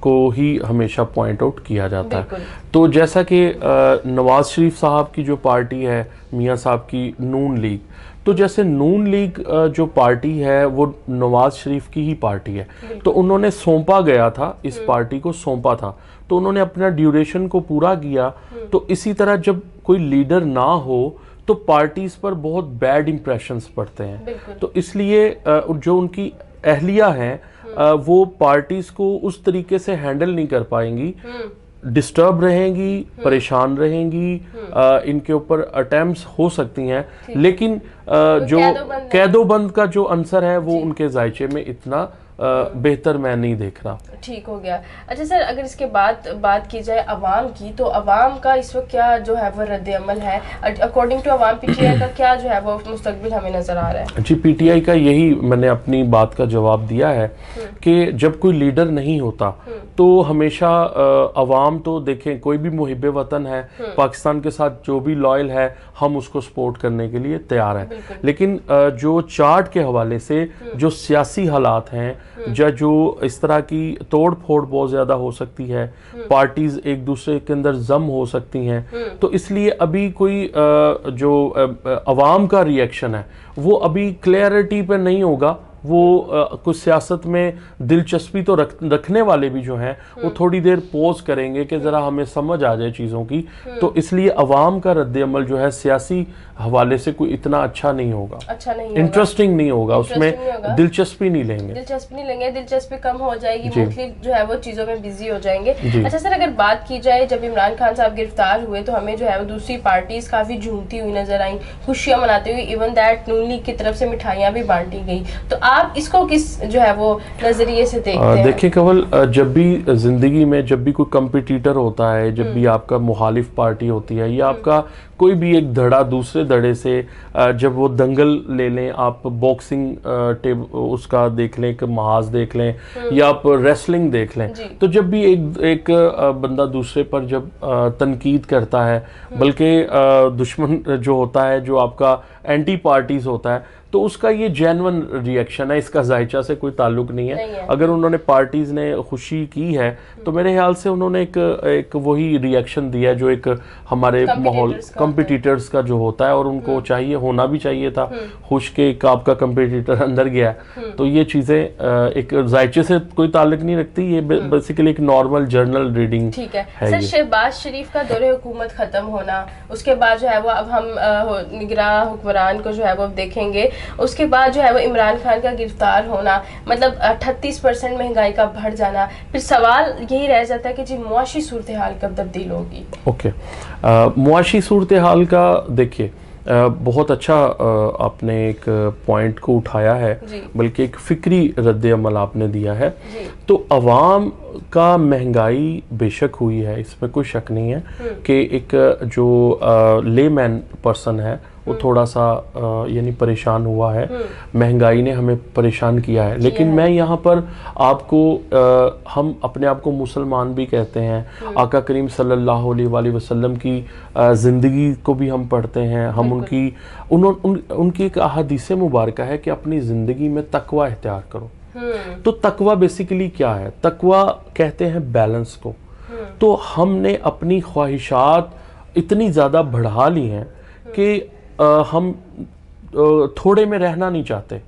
کو ہی ہمیشہ point out کیا جاتا ہے. بالکل. تو جیسا کہ نواز شریف صاحب کی جو پارٹی ہے میاں صاحب کی نون لیگ, تو جیسے نون لیگ جو پارٹی ہے وہ نواز شریف کی ہی پارٹی ہے, تو انہوں نے سونپا گیا تھا, اس پارٹی کو سونپا تھا, تو انہوں نے اپنا ڈیوریشن کو پورا کیا. تو اسی طرح جب کوئی لیڈر نہ ہو تو پارٹیز پر بہت بیڈ امپریشنز پڑتے ہیں. تو اس لیے جو ان کی اہلیہ ہیں وہ پارٹیز کو اس طریقے سے ہینڈل نہیں کر پائیں گی, ڈسٹرب رہیں گی, پریشان رہیں گی, ان کے اوپر اٹیمپٹس ہو سکتی ہیں, لیکن جو قید و بند کا جو عنصر ہے وہ ان کے ذائچے میں اتنا بہتر میں نہیں دیکھ رہا. ٹھیک ہو گیا. اچھا سر, اگر اس کے بعد بات کی جائے عوام کی, تو عوام کا اس وقت کیا جو ہے وہ رد عمل ہے اکارڈنگ ٹو عوام؟ پی ٹی آئی کا کیا جو ہے وہ مستقبل ہمیں نظر آ رہا ہے؟ جی, پی ٹی آئی کا یہی میں نے اپنی بات کا جواب دیا ہے کہ جب کوئی لیڈر نہیں ہوتا تو ہمیشہ عوام, تو دیکھیں کوئی بھی محب وطن ہے, پاکستان کے ساتھ جو بھی لائل ہے ہم اس کو سپورٹ کرنے کے لیے تیار ہیں, لیکن جو چارٹ کے حوالے سے جو سیاسی حالات ہیں, جو اس طرح کی توڑ پھوڑ بہت زیادہ ہو سکتی ہے, پارٹیز ایک دوسرے کے اندر ضم ہو سکتی ہیں, تو اس لیے ابھی کوئی جو عوام کا ری ایکشن ہے وہ ابھی کلیئرٹی پہ نہیں ہوگا. وہ کچھ سیاست میں دلچسپی تو رکھنے والے بھی جو ہیں وہ تھوڑی دیر پوز کریں گے کہ ذرا ہمیں سمجھ آ جائے چیزوں کی, تو اس لیے عوام کا رد عمل جو ہے سیاسی حوالے سے کوئی اتنا اچھا نہیں ہوگا, انٹرسٹنگ نہیں ہوگا, اس میں دلچسپی نہیں لیں گے, دلچسپی کم ہو جائے گی, مختلف جو ہے وہ چیزوں میں بزی ہو جائیں گے. اچھا سر, اگر بات کی جائے جب عمران خان صاحب گرفتار ہوئے تو ہمیں جو ہے وہ دوسری پارٹیز کافی جھومتی ہوئی نظر آئیں, خوشیاں مناتے ہوئی, ایون دیٹ نون لیگ کی طرف سے مٹھائیاں بھی بانٹی گئی, تو آپ اس کو کس جو ہے وہ نظریے سے دیکھتے ہیں؟ دیکھیں کنول, جب بھی زندگی میں جب بھی کوئی کمپٹیٹر ہوتا ہے, جب بھی آپ کا مخالف پارٹی ہوتی ہے, یا آپ کا کوئی بھی ایک دھڑا دوسرے دھڑے سے, جب وہ دنگل لے لیں, آپ باکسنگ اس کا دیکھ لیں, ایک محاذ دیکھ لیں, یا آپ ریسلنگ دیکھ لیں, تو جب بھی ایک بندہ دوسرے پر جب تنقید کرتا ہے, بلکہ دشمن جو ہوتا ہے, جو آپ کا اینٹی پارٹیز ہوتا ہے, تو اس کا یہ جینون ری ایکشن ہے, اس کا ذائچہ سے کوئی تعلق نہیں ہے. اگر انہوں نے پارٹیز نے خوشی کی ہے تو میرے خیال سے انہوں نے ایک وہی ری ایکشن دیا جو ایک ہمارے ماحول کمپٹیٹرز کا جو ہوتا ہے, اور ان کو چاہیے, ہونا بھی چاہیے تھا خوش کہ ایک آپ کا کمپٹیٹر اندر گیا ہے. تو یہ چیزیں ایک ذائچے سے کوئی تعلق نہیں رکھتی, یہ بیسیکلی ایک نارمل جرنل ریڈنگ. ٹھیک ہے سر, شہباز شریف کا دور حکومت ختم ہونا, اس کے بعد جو ہے وہ اب ہم نگراں حکمران کو جو ہے وہ دیکھیں گے, اس کے بعد جو ہے وہ عمران خان کا گرفتار ہونا, مطلب 38% مہنگائی کا بڑھ جانا, پھر سوال یہی رہ جاتا ہے کہ جی معاشی صورتحال کب تبدیل ہوگی؟ اوکے, معاشی صورتحال کا دیکھیے بہت اچھا آپ نے ایک پوائنٹ کو اٹھایا ہے, بلکہ ایک فکری رد عمل آپ نے دیا ہے. تو عوام کا مہنگائی بے شک ہوئی ہے, اس میں کوئی شک نہیں ہے کہ ایک جو لے مین پرسن ہے وہ تھوڑا سا یعنی پریشان ہوا ہے, مہنگائی نے ہمیں پریشان کیا ہے. لیکن میں یہاں پر آپ کو, ہم اپنے آپ کو مسلمان بھی کہتے ہیں, آقا کریم صلی اللہ علیہ وآلہ وسلم کی زندگی کو بھی ہم پڑھتے ہیں, ہم ان کی ایک احادیث مبارکہ ہے کہ اپنی زندگی میں تقوی اختیار کرو. تو تقوی بیسیکلی کیا ہے؟ تقوی کہتے ہیں بیلنس کو. تو ہم نے اپنی خواہشات اتنی زیادہ بڑھا لی ہیں کہ ہم تھوڑے میں رہنا نہیں چاہتے,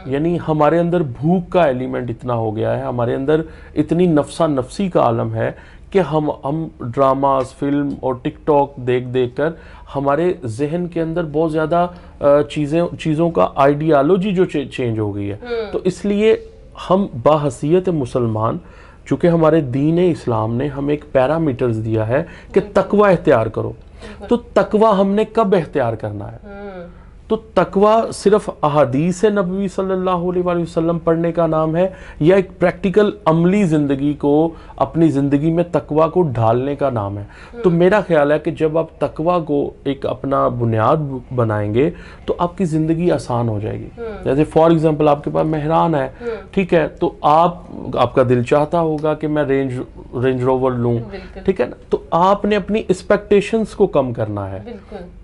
یعنی ہمارے اندر بھوک کا ایلیمنٹ اتنا ہو گیا ہے, ہمارے اندر اتنی نفسا نفسی کا عالم ہے کہ ہم ڈراماز, فلم اور ٹک ٹاک دیکھ کر ہمارے ذہن کے اندر بہت زیادہ چیزوں کا آئیڈیالوجی جو چینج ہو گئی ہے. تو اس لیے ہم باحثیت مسلمان, چونکہ ہمارے دین اسلام نے ہمیں ایک پیرامیٹرز دیا ہے کہ تقوی اختیار کرو, تو تقوی ہم نے کب اختیار کرنا ہے؟ تو تقوی صرف احادیث نبوی صلی اللہ علیہ وآلہ وسلم پڑھنے کا نام ہے, یا ایک پریکٹیکل عملی زندگی کو, اپنی زندگی میں تقوی کو ڈھالنے کا نام ہے؟ تو میرا خیال ہے کہ جب آپ تقوی کو ایک اپنا بنیاد بنائیں گے تو آپ کی زندگی آسان ہو جائے گی. جیسے فار ایگزامپل آپ کے پاس مہران ہے, ٹھیک ہے, تو آپ کا دل چاہتا ہوگا کہ میں رینج روور لوں, ٹھیک ہے نا, تو آپ نے اپنی ایکسپیکٹیشنز کو کم کرنا ہے.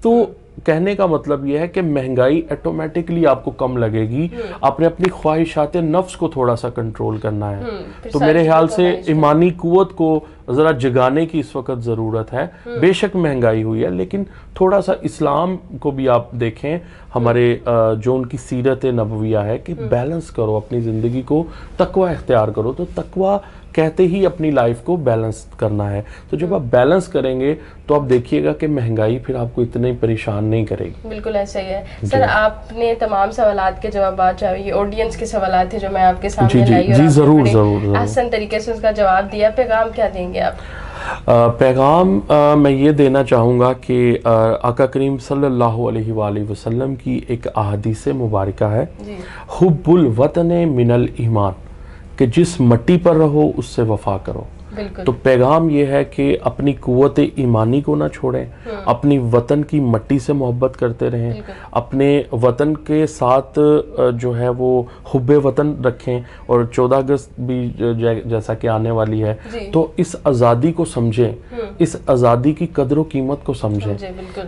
تو کہنے کا مطلب یہ ہے کہ مہنگائی ایٹومیٹکلی آپ کو کم لگے گی، آپ نے اپنی خواہشات نفس کو تھوڑا سا کنٹرول کرنا ہے۔ تو میرے خیال سے ایمانی قوت کو ذرا جگانے کی اس وقت ضرورت ہے۔ بے شک مہنگائی ہوئی ہے، لیکن تھوڑا سا اسلام کو بھی آپ دیکھیں، ہمارے جو ان کی سیرت نبویہ ہے کہ بیلنس کرو اپنی زندگی کو، تقوی اختیار کرو۔ تو تقوی کہتے ہی اپنی لائف کو بیلنس کرنا ہے۔ تو جب آپ بیلنس کریں گے تو آپ دیکھیے گا کہ مہنگائی پھر آپ کو اتنے پریشان نہیں کرے گی۔ بالکل ایسا ہی ہے سر۔ آپ نے تمام سوالات کے جوابات، چاہے یہ آڈینس کے سوالات تھے جو میں آپ کے سامنے لائی، اور ضرور آسان طریقے سے اس کا جواب دیا۔ پیغام کیا دیں گے آپ؟ پیغام میں یہ دینا چاہوں گا کہ آقا کریم صلی اللہ علیہ وآلہ وسلم کی ایک احادیث مبارکہ ہے، حب الوطن من الایمان، کہ جس مٹی پر رہو اس سے وفا کرو۔ تو پیغام یہ ہے کہ اپنی قوت ایمانی کو نہ چھوڑیں، اپنی وطن کی مٹی سے محبت کرتے رہیں، اپنے وطن کے ساتھ جو ہے وہ حب وطن رکھیں، اور 14 اگست بھی جیسا کہ آنے والی ہے، تو اس آزادی کو سمجھیں، اس آزادی کی قدر و قیمت کو سمجھیں۔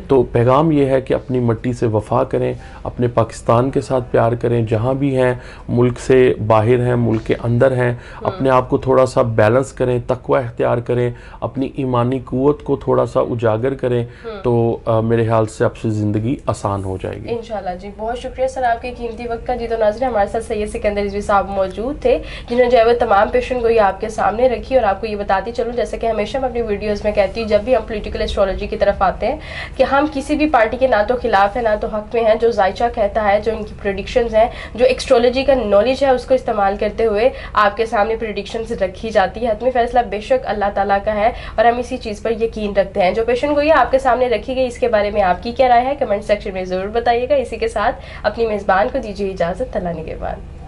تو پیغام یہ ہے کہ اپنی مٹی سے وفا کریں، اپنے پاکستان کے ساتھ پیار کریں، جہاں بھی ہیں، ملک سے باہر ہیں، ملک کے اندر ہیں، اپنے آپ کو تھوڑا سا بیلنس کریں، تقوی اختیار کریں، اپنی ایمانی قوت کو تھوڑا سا اجاگر کریں، تو میرے خیال سے اب سے زندگی آسان ہو جائے گی انشاءاللہ۔ جی بہت شکریہ سر آپ کے قیمتی وقت کا۔ جی تو ناظرین، ہمارے ساتھ سید سکندر رضوی صاحب موجود تھے، جنہوں نے جو ہے وہ تمام پیشن گوئی آپ کے سامنے رکھی۔ اور آپ کو یہ بتاتی چلوں، جیسے کہ ہمیشہ میں اپنی ویڈیوز میں کہتی ہوں، جب بھی ہم پولیٹیکل ایسٹرولوجی کی طرف آتے ہیں، کہ ہم کسی بھی پارٹی کے نہ تو خلاف ہیں نہ تو حق میں ہیں۔ جو ذائچہ کہتا ہے، جو ان کی پریڈکشنز ہیں، جو ایسٹرولوجی کا نالج ہے، اس کو استعمال کرتے ہوئے آپ کے سامنے پریڈکشنز رکھی جاتی ہے۔ حتمی فیصلہ بے شک اللہ تعالیٰ کا ہے، اور ہم اسی چیز پر یقین رکھتے ہیں۔ جو پیشن گوئی آپ کے سامنے رکھی گئی، اس کے بارے میں آپ کی کیا رائے ہے، کمنٹ سیکشن میں ضرور بتائیے گا۔ اسی کے ساتھ اپنی میزبان کو دیجیے اجازت۔ اللہ نگہبان۔